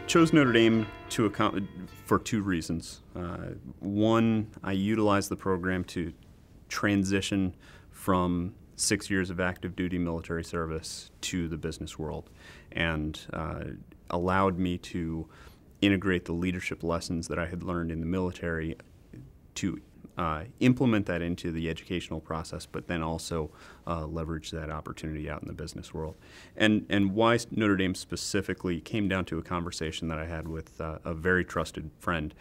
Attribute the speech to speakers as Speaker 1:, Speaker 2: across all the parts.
Speaker 1: Chose Notre Dame for two reasons. One, I utilized the program to transition from 6 years of active duty military service to the business world, and allowed me to integrate the leadership lessons that I had learned in the military to implement that into the educational process, but then also leverage that opportunity out in the business world. And why Notre Dame specifically came down to a conversation that I had with a very trusted friend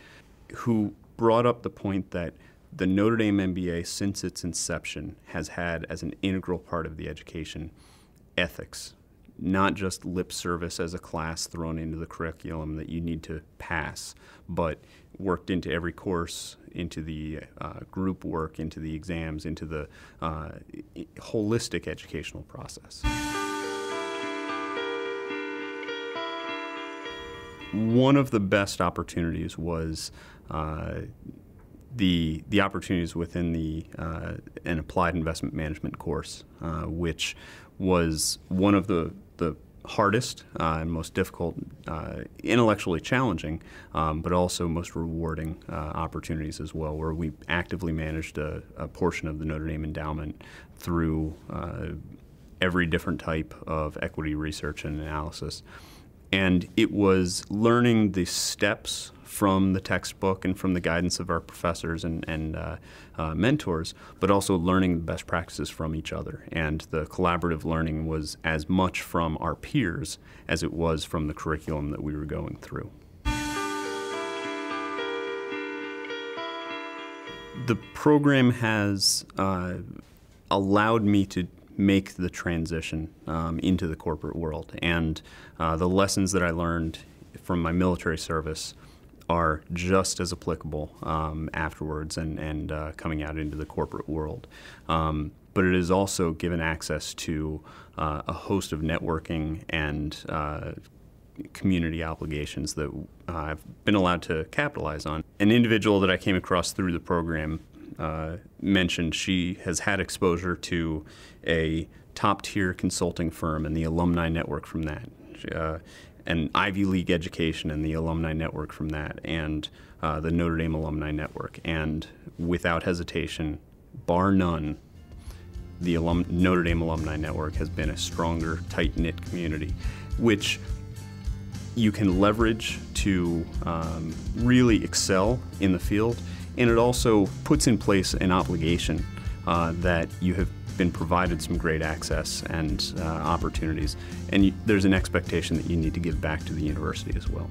Speaker 1: who brought up the point that the Notre Dame MBA, since its inception, has had as an integral part of the education ethics, not just lip service as a class thrown into the curriculum that you need to pass, but worked into every course, into the group work, into the exams, into the holistic educational process. One of the best opportunities was the opportunities within an applied investment management course, which was one of the hardest and most difficult, intellectually challenging, but also most rewarding opportunities as well, where we actively managed a portion of the Notre Dame endowment through every different type of equity research and analysis. And it was learning the steps from the textbook and from the guidance of our professors and mentors, but also learning the best practices from each other. And the collaborative learning was as much from our peers as it was from the curriculum that we were going through. The program has allowed me to make the transition into the corporate world, and the lessons that I learned from my military service are just as applicable afterwards and coming out into the corporate world. But it has also given access to a host of networking and community obligations that I've been allowed to capitalize on. An individual that I came across through the program mentioned she has had exposure to a top-tier consulting firm and the alumni network from that, an Ivy League education and the alumni network from that, and the Notre Dame alumni network. And without hesitation, bar none, the Notre Dame alumni network has been a stronger, tight-knit community, which you can leverage to really excel in the field. And it also puts in place an obligation that you have been provided some great access and opportunities, and there's an expectation that you need to give back to the university as well.